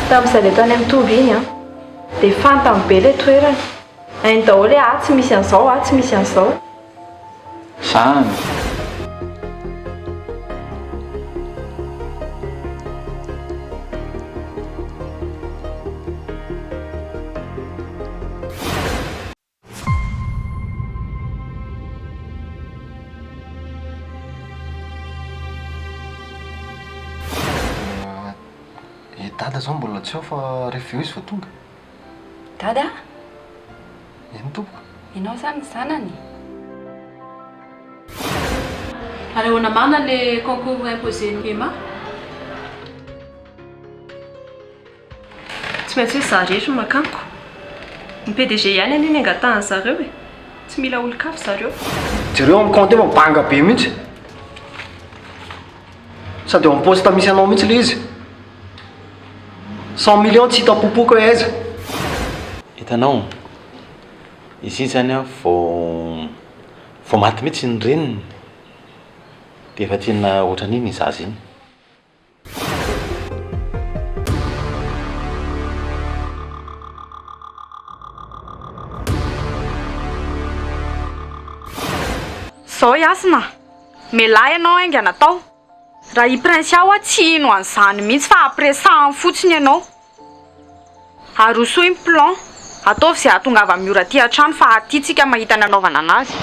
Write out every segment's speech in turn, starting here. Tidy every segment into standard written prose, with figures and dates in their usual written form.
Tamin'izay ilay tany amin'ny Toby iny dia fantany be ilay toerana. Hainy daholo hoe tsy misy an'izao, tsy misy an'izao. Zany. Dada zao mbola tsy ao fa rehefa eo izy fa tonga. Dada? Eny tompoko. Ianao zany zanany? Ary ahoana marina le concours imposé-ny Emma? Tsy maintsy hoe za rehetra no makanko. Ny PDG ihany aniny angatahany zareo e. Tsy mila olon-kafa zareo. Jereo amin'ny compte mabanga be mihitsy. Sady eo amin'ny poste misy anao mihitsy le izy. 100 millions tsy hita popoka hoe aiza. Hitanao, izy zany vao maty mihitsy ny reniny dia efa tiana ohatran'iny izazy iny. Zao iasina, melahy ianao aingana tao. Raha i prince ao tsy ino an'izany mihitsy fa apresahany fotsiny ianao. Aroso ny plan, ataovy izay ahatongava amin'ny ora aty an-trano fa aty tsika mahita ny anaovana anazy.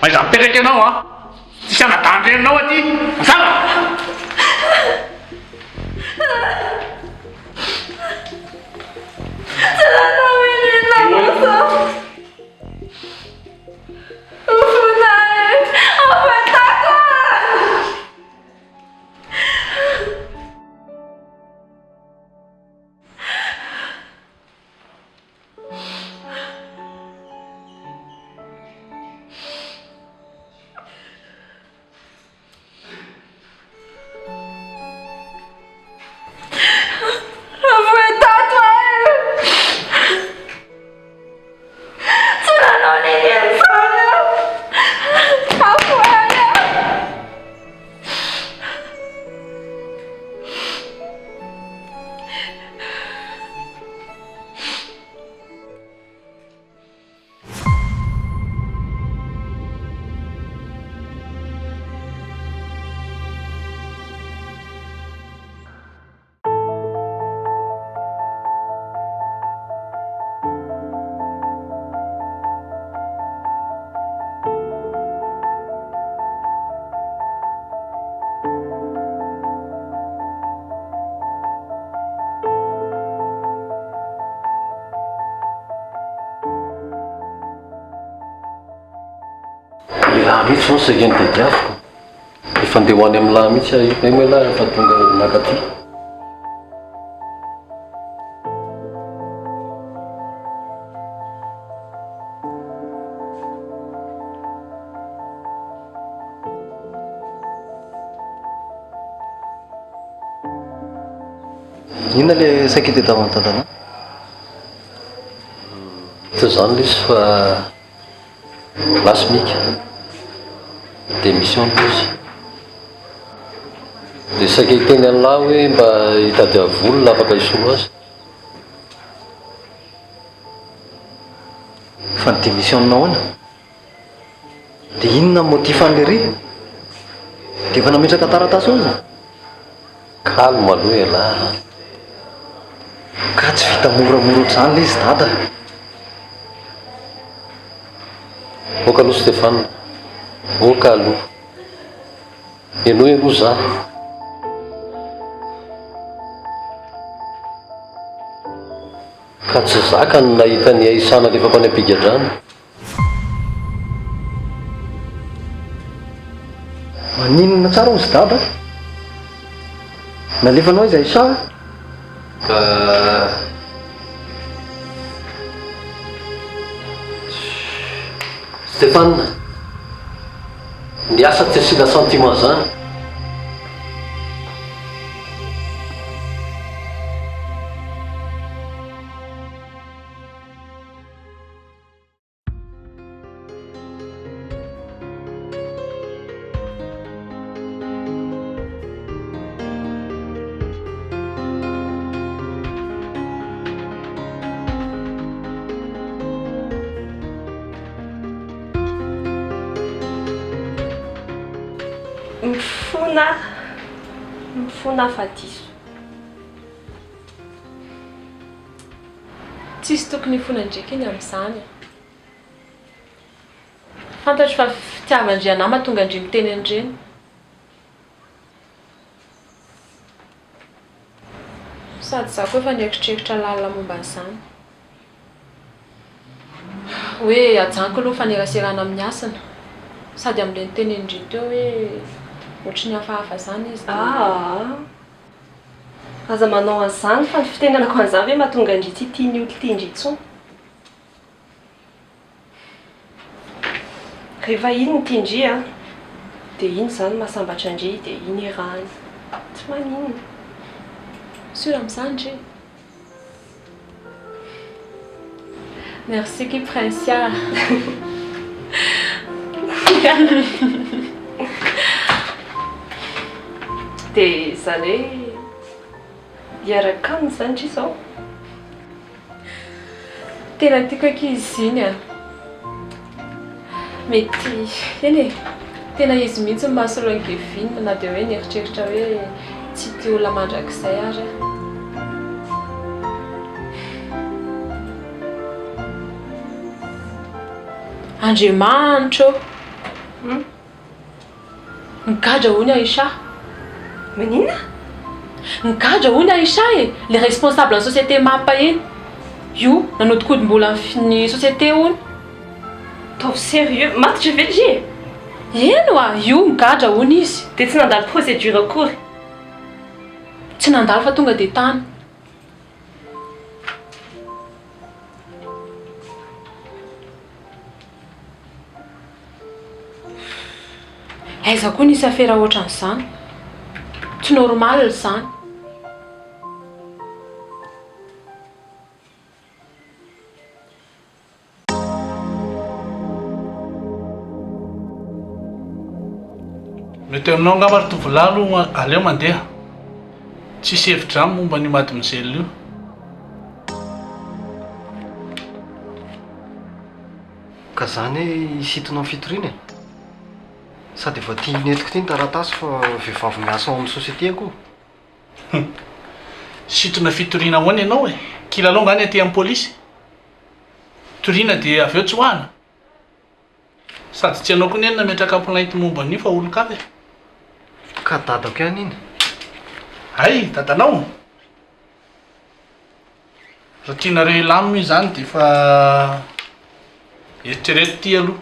Aiza mipetraka ianao Tsisy anadandrenanao aty. Mazava? Mihitsy zao segeny dia diaviko. Efa andeha ho any amin'ny lahy mihitsy ahy moa lahy efa tonga nakaty. Inona le saika tadiavan'ny tantana? Tsy zany le izy fa lasimika. dia misy an'lozy dia saika teny an'lahy hoe mba hitady volona afaka hisolo azy fa ny démissionninao ana dia inona ny motif an'le ry dia efa nametraka taratasy ao izy calme aloha elahy ka tsy vita moramora ohatr'izany le izy dada oka aloha Stéphane oka aloha enoy aloha zah ka tsy zaka ny nahita ny aisana lefa ko any ampigadrano maninona tsara ozy dada nalefanao izy aisa ka Stéphane ny asa tsy asina sentiment zany mifona fadiso tsisy tokony hifona ndraiky eny amin'izany fantatro fa fitiavan-driana mahatonga andry miteny an'ireny sady za koa efa nieritreritra lalina momba an'izany hoe ajanoko aloha faneraserana amin'ny asana sady amin'ile niteny indry teo hoe ohatry ny hafahafa zany izy aza manao an'izany fa ny fitenenako an'izany hoe mahatonga indry tsy tiany olo tia indry intsony rehefa iny ny tia indry dia iny zany mahasambatra indry dia iny irahany tsy maninona sura amin'izany indry merci qui Princia dia zany hoe hiaraka aminy zany indry izao tena tiako ankizy iny mety eny e tena izy mihitsy mahasolo angeviny na dia hoe nieritreritra hoe tsy tia olona mandrakizay ary Andriamanitro nigadra hono Aïcha maninona nigadra hono Aïcha e le responsable ny société mapa eny io nanodikodimbola ny société hono tov sérieux matitra velge eno io nigadra hono izy dia tsy nandalo procédure akory tsy nandalo fa tonga dia tany aiza koa nisy afera ohatran'izany tsy normal izany mety aminao angamba ry tovolalo aleo mandeha tsisy hevitra momba ny mademoiselle io ka zany hoe isitonao fitoriana sady efa tia netiko ty ny taratasy fa vehivavy miasa ao amin'ny société koa situna fitoriana hoany ianao e kilalao ngany aty amin'ny polisy toriana dia avy eo tsy hoana sady tsy anao koa ny eny nametraka plainte momba an'io fa olon-kavy ka dadako ihany iny ay dadanao raha tianareo ilamina io zany dia efa eritrereto ty aloha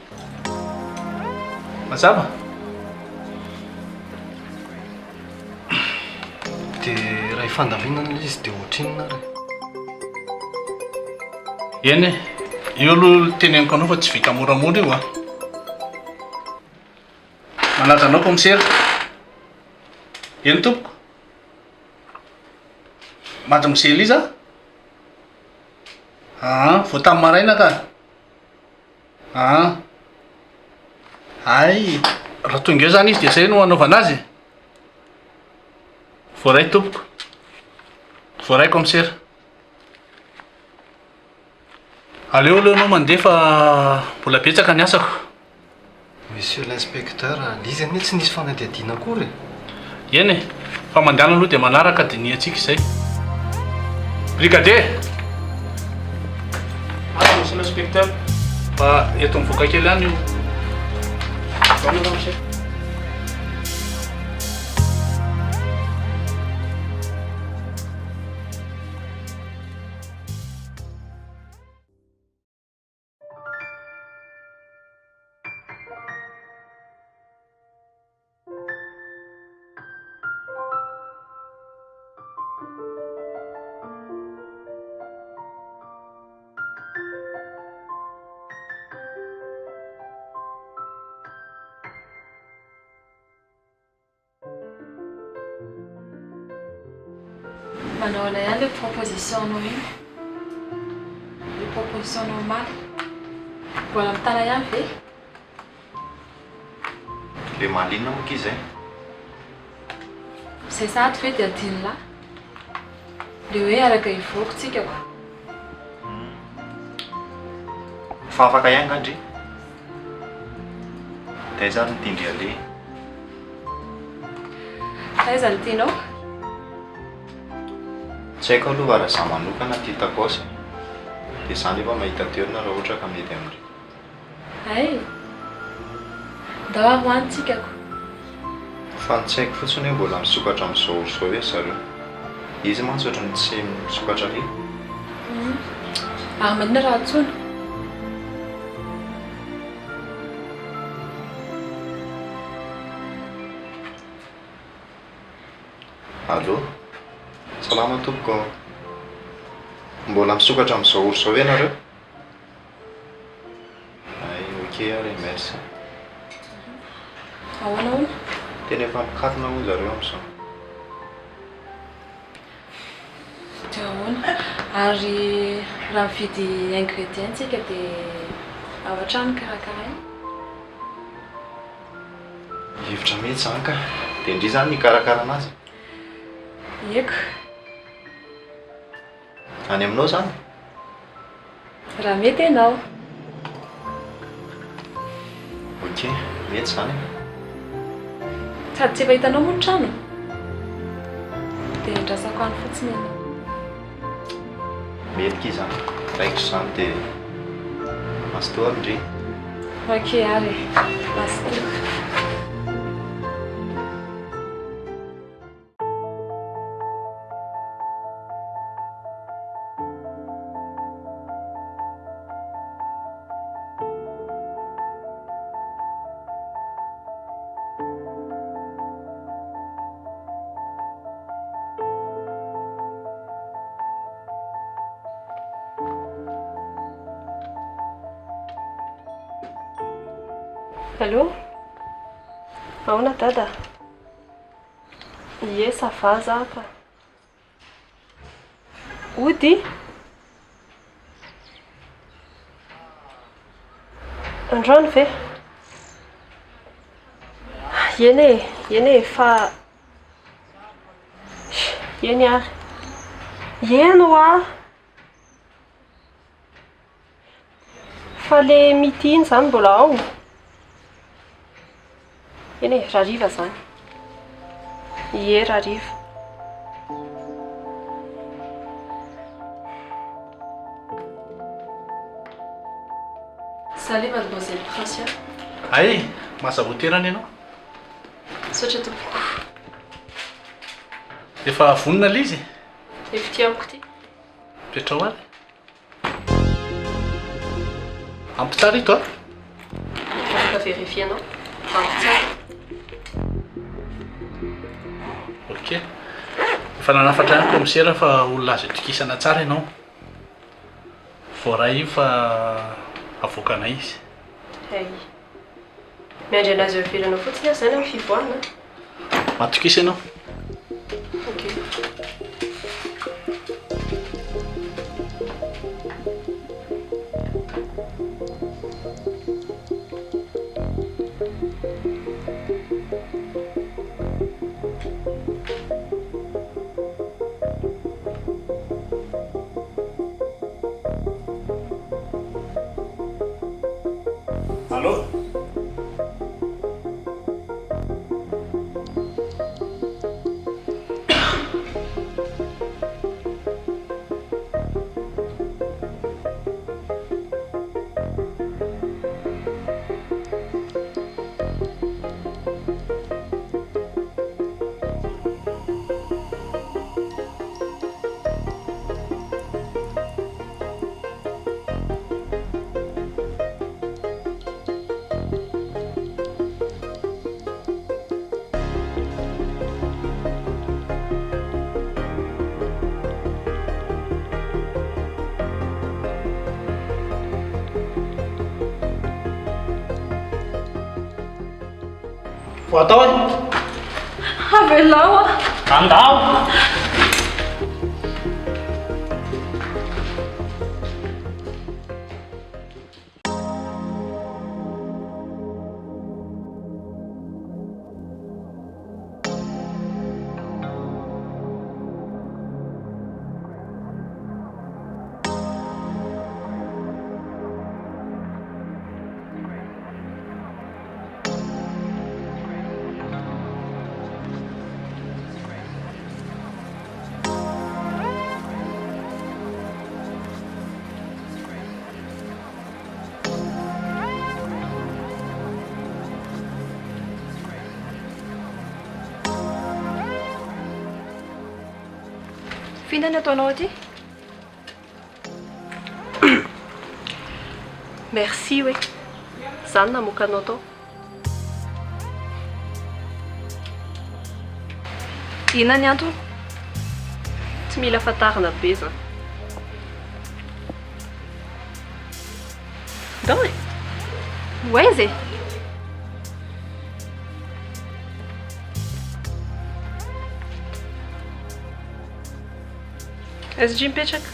mazava dia raha ifandavinana izy dia ohatrinona ry eny e io aloha teneniko anao fa tsy vita moramora io manaja anao komisera eny tompoko mademoiselle izy vao tamin'ny maraina ka ay raha tonga eo zany izy dia zay no anaovana azy. Voaray tompoko. Voaray commissaire. Aleo anao mandeha fa mbola betsaka ny asako. Monsieur l'inspecteur, lizy anie tsy nisy fanadihadiana akory. Eny e, fa mandehana aloha dia manaraka diniantsika izay. Brigadier! Ah, monsieur l'inspecteur. Fa eto mivoaka kely ihany io. Bonne nuit, monsieur. Manao ihany le proposition-nao iny. Le proposition normale. Mbola mitana ihany ve? Le malinona moa izy e. Izay sady ve dia adinolahy. Le hoe araka hivoakontsika koa. Fa afaka ihany ngandry. Taiza ny tindry ale. Aiza ny tianao? Tsy haiko aloha raha za manokana tia takosy. Dia izany efa mahita toerana raha ohatra ka mety amindry. Ay, ndao aho hoantsika koa. Fa tsy haiko fotsiny hoe mbola misokatra amin'izao orzao hoe zareo. Izy mantsy ohatrany tsy misokatra ry. Ary manina raha antsona. Allô? Salama tompoko. Mbola misokatra amin'izao orzao hoe nareo? Ay, okey ary, merci. Ahoana hono? Tena efa mikatona moa zareo amin'izao. Dia ahoana? Ary raha mividy ingrédientsika dia ao an-trano karakara iny? Hevitra mihitsy zany ka. Dia indri zany nikarakara anazy. Eko, Any aminao zany? raha mety ianao. Okey, mety zany. Sady tsy efa hitanao moa ny trano. Dia ndrasako any fotsiny ianao. Mety zany. Raikitra zany dia mastoa ndry. Okey ary, mastoa. Allô? Ahoana dada? Ie, ça va zaka. Ody? Androany ve? Eny e, fa... Eny ary. Eno a! Fa le mity iny zany mbola ao. Eny e, rariva zany. Ie, rariva. Salut mademoiselle Francia. Ay, mahazavoaterana ianao. Saotra tompoko. Efa vonona le izy. Efa ty amiko ty. Petra ho ary. Ampy tsara ito a. Afaka vérifier-nao. Ampy tsara. Ok. Efa nanafatra ihany commissaire fa olona azo itokisana tsara ianao. Voaray io fa avoakana izy. Hay. Miandry anazy eo ivelanao fotsiny aho zany amin'ny fivoahana. Matokisa ianao. Ok. Ho atao e? Avelao a. Andao! Fihinana ataonao aty? Merci hoe. Zany namokanao tao. Inona ny antony? Tsy mila fatarina be zany. Dao e. Oaiza e? Aiza dry mipetraka?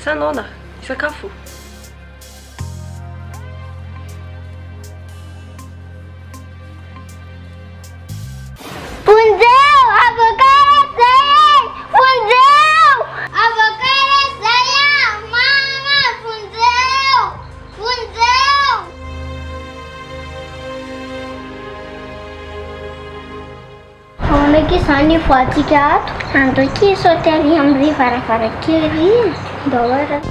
Sanona, isakafo. Funzeu! Avocado saya! Funzeu! Avocado saya! Mama! Funzeu! Funzeu! Onde sani fatika ato? Andro aqui só tem ali amri varavarankely. Dólar.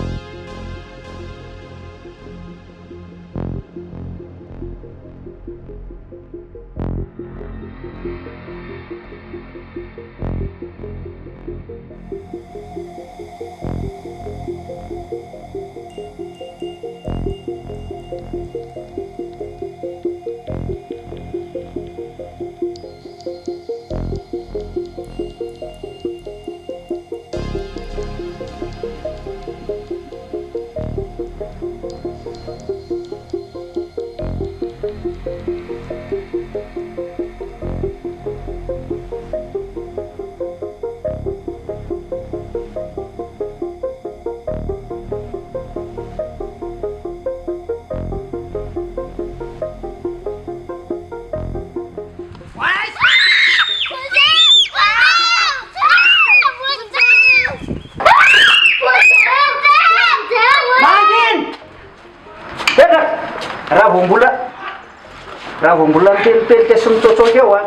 Raha vao mbola nitelitely sy mitsotsoka eo a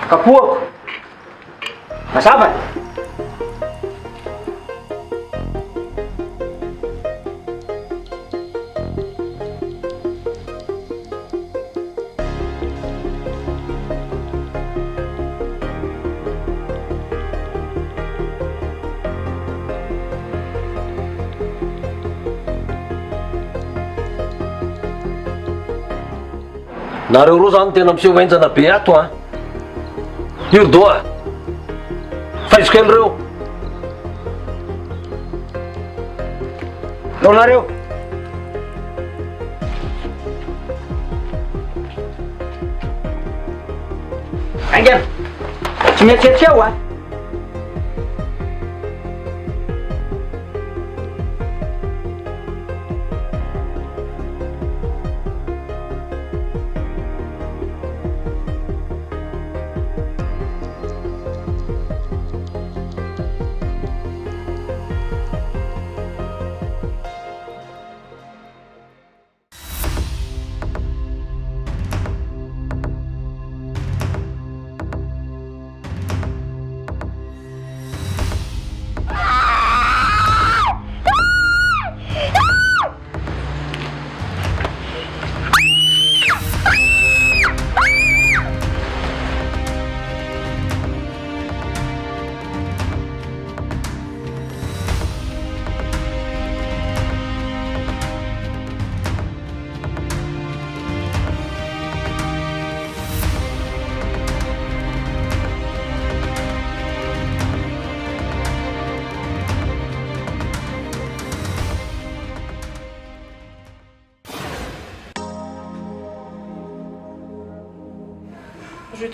kapohako mazava nareo roa zany tena miseho enjana be ato a urdoa faizokely reo laonareo angena tsy mietsetika eo a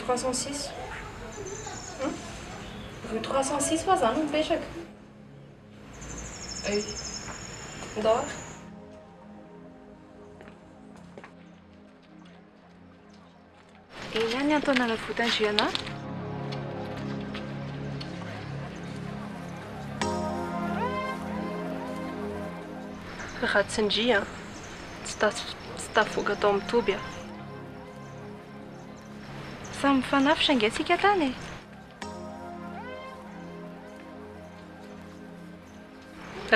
306. Rue 306 fa zany no mipetraka. Ndao. Eny ihany Antonana Votandriana. Raha tsindria tsy tavoaka tao amin'ny toby a. Samy mifanafitra angatsika tany e.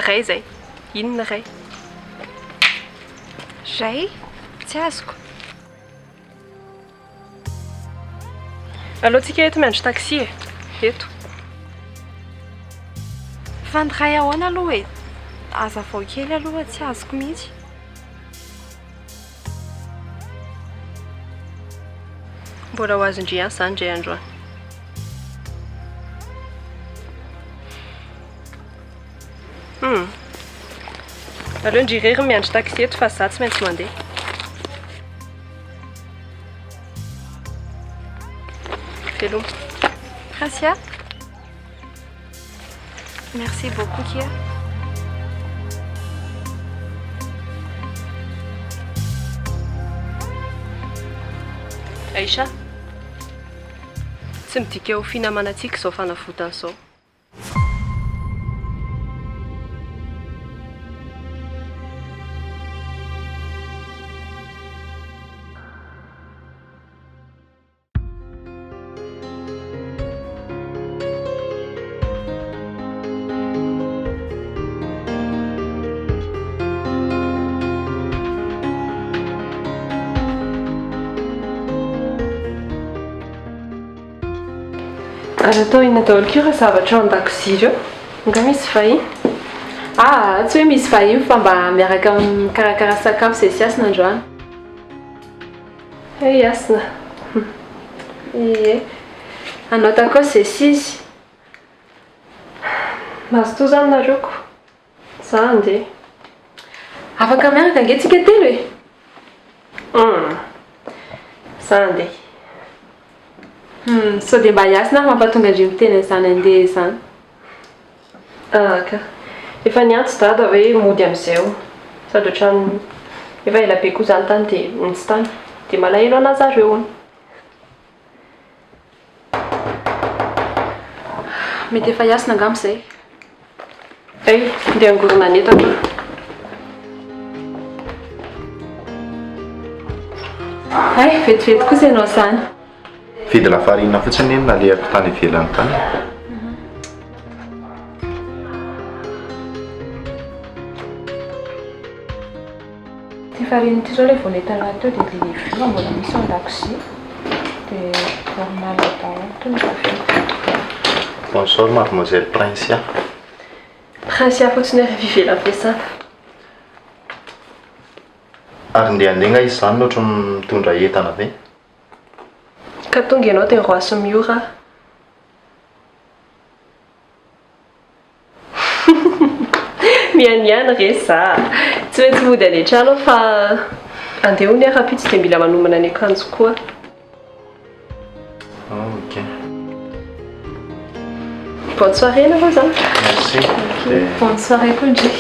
Ray zay. Inona ray? Ray? Tsy azoko. Alohantsika eto miandry taxi e. Eto. Fandray ahoana aloha e. Aza vao kely aloha tsy azoko mihitsy. Mbola ho azondriana zany ndray androany. Aleo ndrirery miandry taxi eto fa za tsy maintsy mandeha. Veloma. Gracia. Merci beaucoup Kia. Aisha. Tsy midika ho finamanantsika izao fanafotana izao. Ary atao ina daholo kio raha zavatra ao an-dakozia ireo. Nga misy vahiny? Tsy hoe misy vahiny fa mba miaraka mikarakara sakafo izay sy asina androany. Asina. Ie. Anao takao izay sisy. Mahazo toa zany nareoko. Za andeha. Afaka miaraka angatsika telo e? Za andeha. Sao dia mba hiasina mampatonga andry miteny izany andeha izany. Ka. Efa niantso dada hoe mody amin'izay. Sady ohatrany efa ela be koa izany tany dia nitsy tany. Dia malahelo anazy zareo. Mety efa hiasina angamba izay. Ndeha angorona ny entako. Vetivety kosa ianao izany. Vidy lafarinina fotsiny eny nalehako tany ivelany tany. Ty farine ty zao ilay vao nentana teo dia vila mbola misy ao an-dakozia. Dia normal daholo toy ny tafiditra. Bonjour mademoiselle Princia. Princia fotsiny rehefa ivelany fiasana. Ary ndeha andeha izy zany ohatry mitondra entana ve? Ka tonga ianao dia roasy miora. Mianiana re za. Tsy maintsy mody any an-trano fa andeha hony raha-pitsy dia mila manomana ny akanjo koa. Ok. Bonne soirée anao zany. Merci. Bonne soirée koa ndry.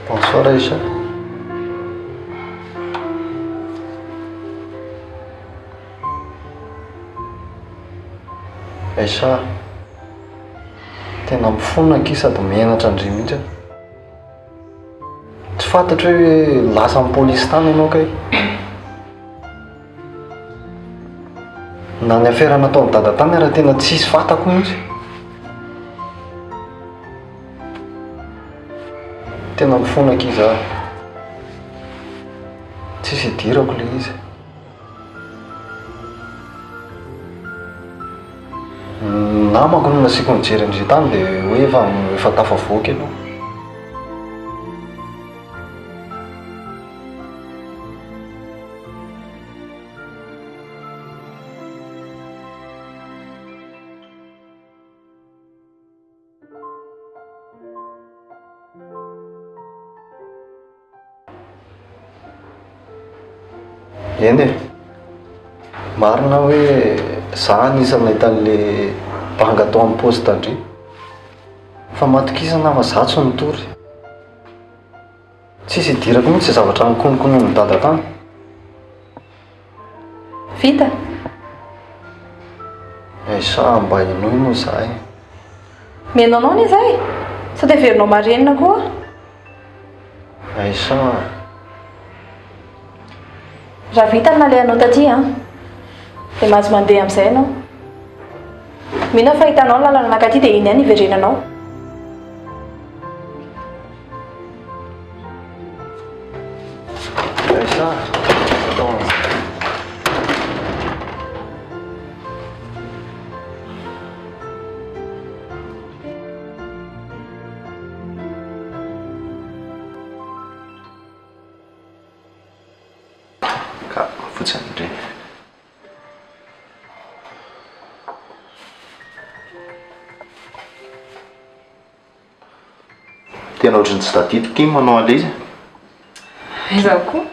Bonsoir Aïcha. Aïcha, tena mifona ki sady mianatra andry mihitsy. Tsy fantatro hoe lasa amin'ny polisy tany ianao kay. Na ny affaire nataon'ny dada tany raha tena tsisy fantako mihitsy. tena mifonaka izy aho. Tsisy hidirako le izy. Namako no nasiako nijery andry tany dia hoe efa tafavoaka ianao. Eny e, marina hoe za anisany nahitan'le banga tao amin'ny poste andry. Fa matokisana fa za tsy nitory. Tsisy hidirako mihitsy zavatra nikonikonono dada tany. Vita. Sa mba inoino zahay. Menonao ni izay? Sa dia averinao marenina koa? Sa raha vita ny nalehanao taty dia mahazo mandeha amin'izay ianao. Mino aho fa hitanao lalana nakaty dia iny ihany iverenanao. Sa fotsiny indray. Tena ohatrany tsy tadidiko iny manao an'ilay izy. Izaho koa.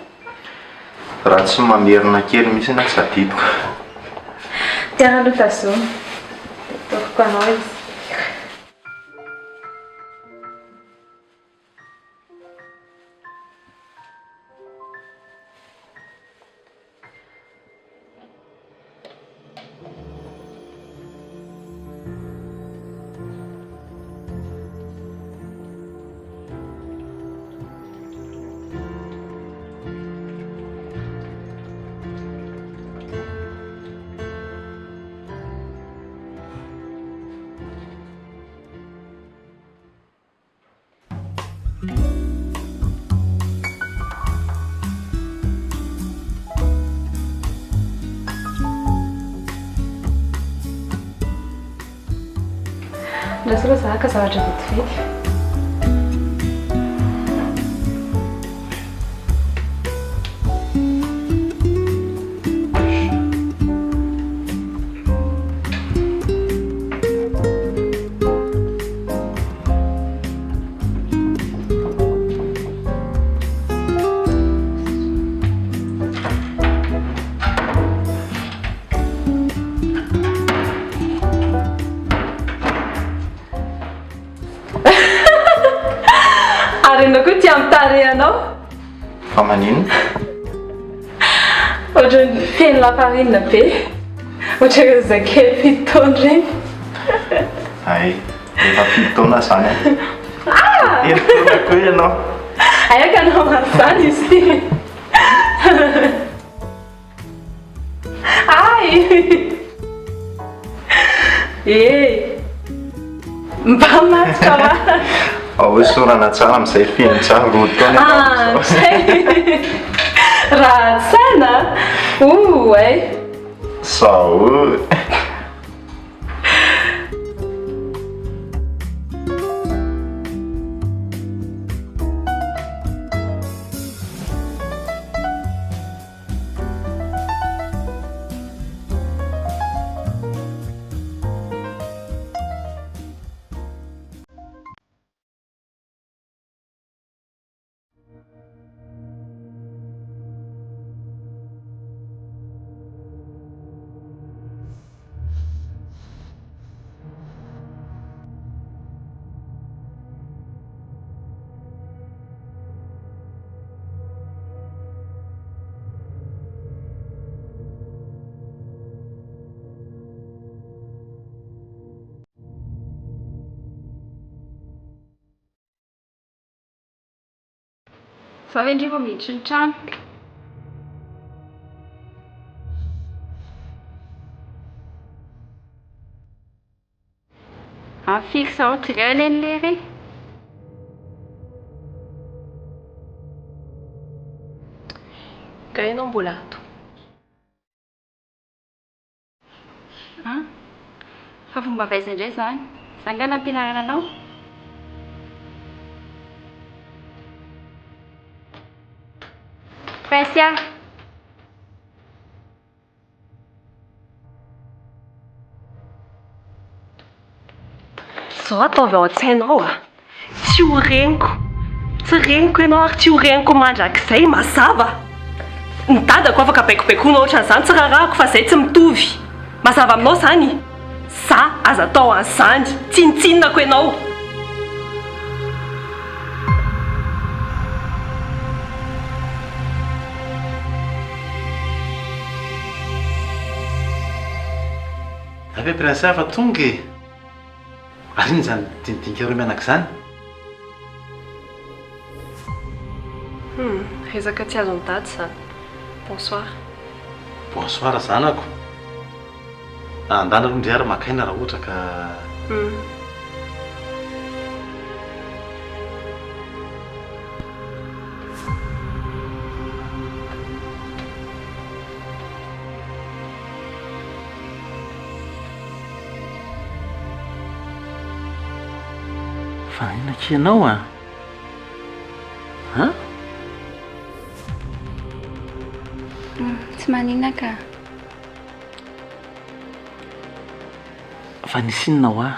Raha tsy mamerina kely mihitsy na tsy tadidiko. Tiana aloha tazoma. Toroko anao izy. Ndra solo za ka zavatra vetivety. Arenao koa tia mitarehanao. Fa maninona? Ohatrany teny lafarinina be. Ohatrany zakely 7 taona regny. Ay, efa 7 taona zany. Telo taona koa ianao. Aia ka anao mazany izy ty. Ay! Mba matsika va. Sorana tsara amin'izay feno tsara 2 taona. Raha tsaina? Ay. Sao. Fa ve ndriva miditry ny trano? Fixe ohatra iray alen'lery. Ka ianao mbola ato. Fa fomba vaiza indray zany? Zangana ampianarana anao? Pesia! Zao ataovy ao an-tsainao a. Tsy ho reniko. Tsy reniko ianao ary tsy ho reniko mandrakizay mazava. Ny dadako afaka baikobaikoina ohatran'izany tsy rarahako fa izay tsy mitovy. Mazava aminao zany. Za aza atao an'izany. Tsinitsinako ianao. Ave prinsy fa tonga e. Ariny zany dinidinika reo mianaka izany. Rezaka tsy azon'ny dady zany. Bonsoir. Bonsoir zanako. Andana aloha ndray ary makaina raha ohatra ka fa inaka ianao a? Ha? Tsy maninaka. Fa nisy inonao a?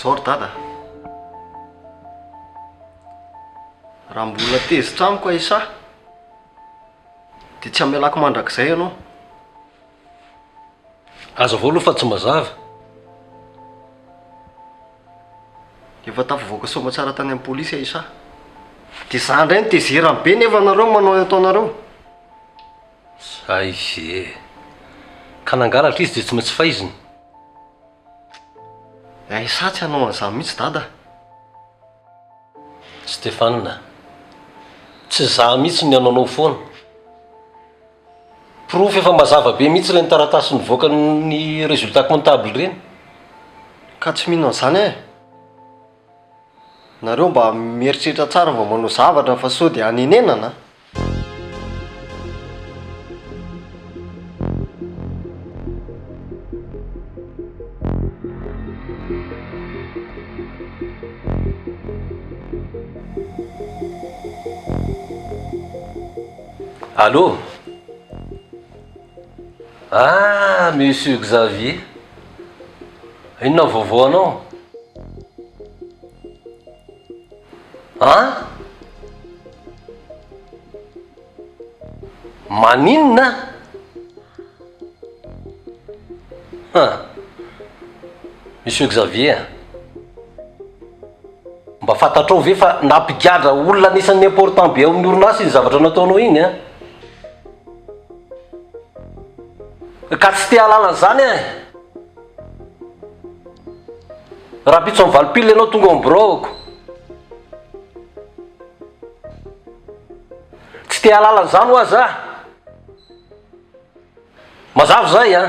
Zao ry dada. Raha mbola tezitra amiko Aisa, dia tsy hamelako mandrakizay ianao. Aza vao aloha fa tsy mazava. Efa tafavoaka somatsara tany amin'ny polisy Aisa. Dia za indray nitezerany be nefa nareo manao ataonareo. Zay ve. Ka nangalatra izy dia tsy maintsy faiziny. Aisa tsy hanao an'izany mihitsy dada. Stéphane, tsy za mihitsy ny anaonao foana. Proof efa mazava be mihitsy ireny taratasy nivoaka ny résultat comptable ireny. Ka tsy mino an'izany e. Nareo mba mieritreritra tsara vao manao zavatra fa sao dia hanenenana. Allô? Ah, monsieur Xavier. Inona vaovao anao? Ah? Maninona? Monsieur Xavier. Mba fantatrao ve fa nampigadra olona anisan'ny important be ao amin'ny orinasa iny zavatra nataonao iny a? Ka tsy te halala an'izany e. Raha pitso amin'ny valopile ianao tonga am'broko. Tsy te halala an'izany ho aza. Mazava zay a.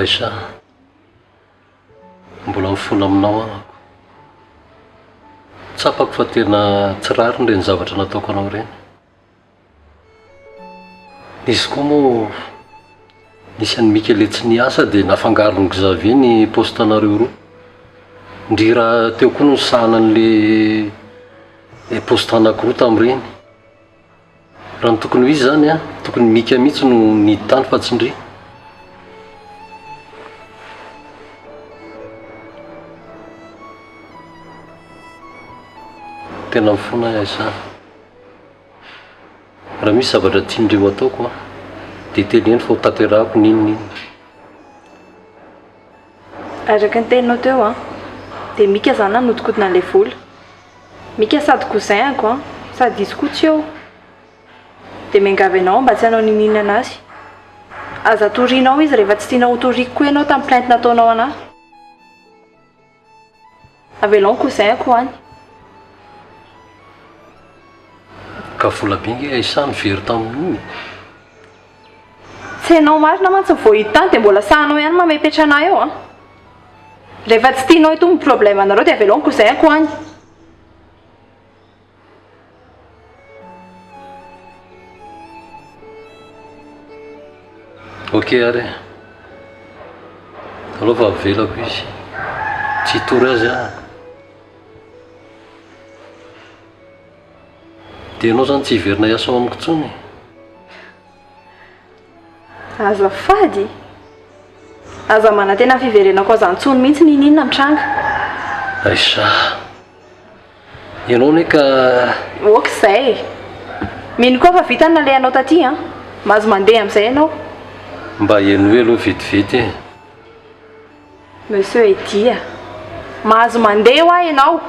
Aisa, mbola mifono aminao ahako. Tsapako fa tena tsy rariny ireny zavatra nataoko anao ireny. Izy koa moa nisy any Mikele tsy niasa dia nafangaron'ny Xavier ny postanareo roa. Ndrira teo koa no sahana an'le posta anankiroa tamin'ireny. raha ny tokony ho izy zany a tokony mika mihitsy no ny tany fa tsy ndry tena mifona aza raha misy zavatra tiandreo ataoko a dia teny eny fa ho tanterahako ninoniny araka ny teninao teo a dia mika zany a notokodina an'ilay vola mika sady cousin-ako a sady izy koa tsy eo dia miangavy anao mba tsy hanao nininana azy aza torianao izy rehefa tsy tianao hotoriko koa ianao tamin'ny plainte nataonao anahy avelao ny cousin-ako any ka vola benga isany very tamin'iny tsy hainao marina mantsy voahity tany dia mbola sahanao ihany mamepetra anahy eo a rehefa tsy tianao ito ny problème anareo dia avelao ny cousin-ako any ok ary aloha fa avelako izy tsy hitory azy a dia ianao zany tsy hiverina hiasa ao amiko tsony azafady aza manantena fiverenako azantsony mihitsy nininona mitranga aisa ianao ne ka okizay mino koa fa vitany nalehanao taty a mahazo mandeha amin'izay ianao mba eno hoe aloha vetivety monsieur edia mahazo mandeha ho ahy ianao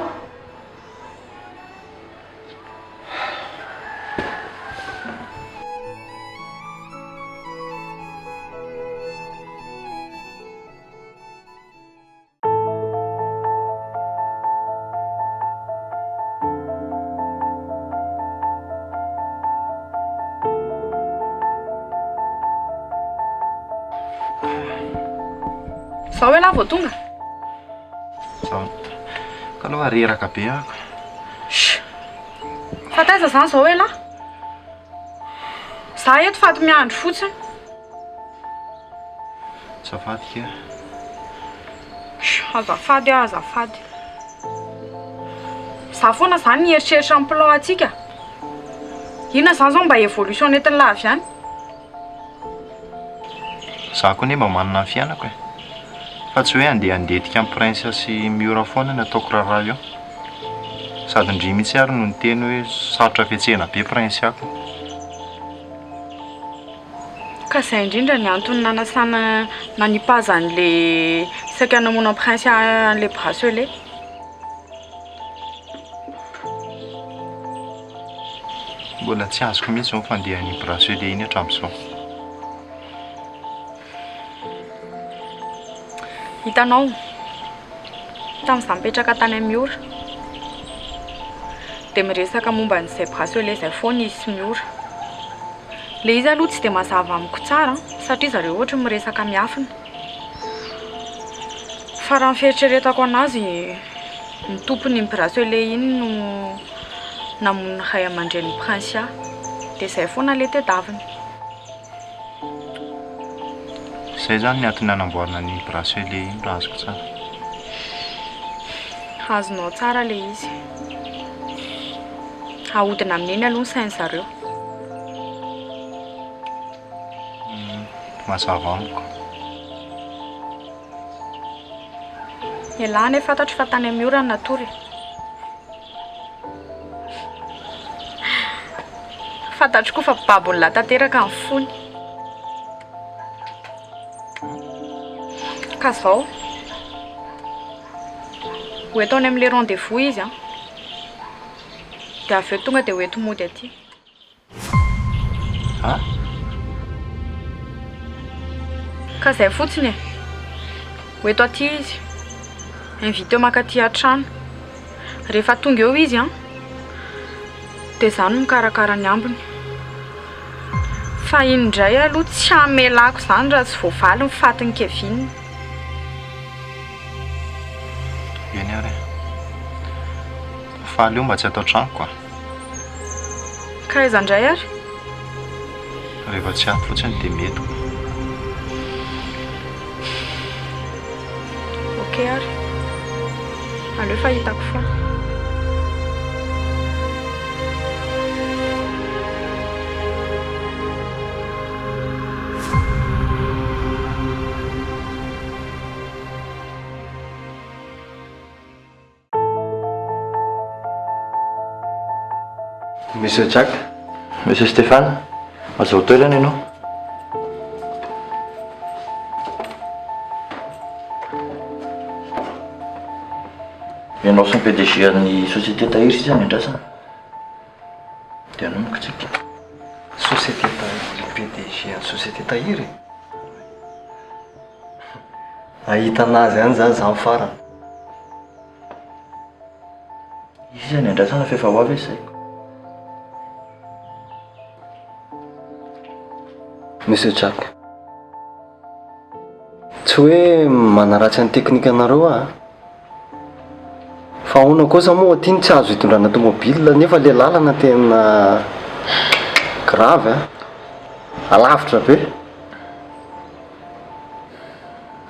sao hoe lahy vao tonga zao ka aloha reraka be ako fa taiza zany zao hoe lahy za eto faty miandro fotsiny azafady ke azafady a azafady za foana zany nieritreritra amin'ny plan atsika inona zany zao mba évolution nentin'ny lavy ihany za koa ne mba manana ny fianako e fa tsy hoe andehandetika amin'ny prince sy miora foana ny ataoko raharaha eo sady ndry mihitsy ary no ny teny hoe sarotra fietsehana be prince ako ka izay indrindra ny antony nanasana nanipazan'le saika namoana prince an'le bracelet mbola tsy azoko mihitsy zao fandehan'ny bracelet iny hatramin'izao hitanao tamin'izaho mipetraka tany amin'ny ora dia miresaka momba n'izay bracelet izay foana izy sy miora le izy aloha tsy dia mazava amiko tsara satria zareo ohatra miresaka miafina fa raha mifieritreretako anazy ny tompony ny bracelet iny no namonina ray aman-dren'ny prince dia izay foana le tedaviny izay zany ny antony nanamboarana ny bracelet iny raha azoko tsara azonao tsara le izy ahodina amin'iny aloha ny sainy zareo mazava amiko ialany fantatro fa tany amin'ny ora ny natory fantatro koa fa babolona tanteraka ny fony ka zao hoeto any amin'le rendez-vous izy a dia avy eo tonga dia hoeto mody aty a ka izay fotsiny e hoeto aty izy invité makaty an-trano rehefa tonga eo izy a dia izany mikarakara ny ambiny fa iny indray aloha tsy hamelako izany raha tsy voavaly mifaty ny Kevin eny ary faly eo mba tsy atao trano koa ka aiza indray ary rehefa tsy ato fotsiny dia mety ok ary aleo fa hitako foana Monsieur Jack. Monsieur Stéphane, azao toerana ianao. Ianao sy ny PDG an'ny société tahiry sy zany andrasana. Dia anomboka tsika. Société tahiry, PDG an'ny société tahiry. Ahita anazy ihany zany za farany. Izy zany andrasana fa efa ho avy izay. Monsieur Jack. Tsy hoe manaratsy ny teknikanareo ah. Fa ahoana kosa moa ty tsy azo hitondrana tomobile nefa le lalana tena grave ah. Alavitra be.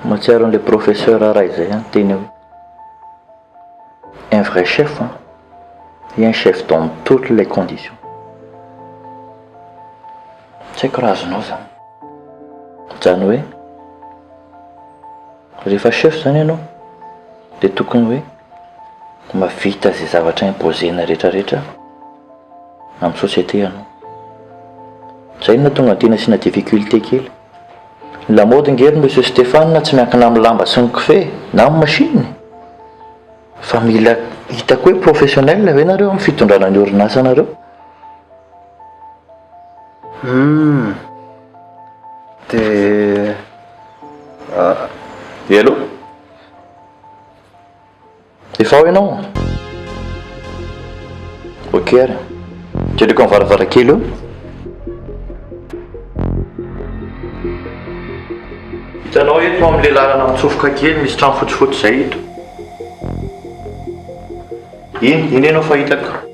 Matsiaro an'ilay professeur Iray zay an teny hoe un vrai chef et un chef dans toutes les conditions. Tsy haiko raha azonao zany. Zany hoe rehefa chef zany ianao dia tokony hoe mahavita zay zavatra imposena rehetrarehetra amin'ny société ianao. Zay no tonga tena asiana difficulté kely. Lamaody ngery Monsieur Stéphane tsy miankina amin'ny lamba sy ny kofehy na amin'ny machine. Fa mila hitako hoe professionnel ve nareo amin'ny fitondrana ny orinasa nareo? De Hello? Efa ao ianao? Ok ary. Jereko amin'ny varavarankely eo. Hitanao eto amin'ilay lalana mitsofoka kely misy trano fotsifotsy zay eto. Iny enao fa hitako.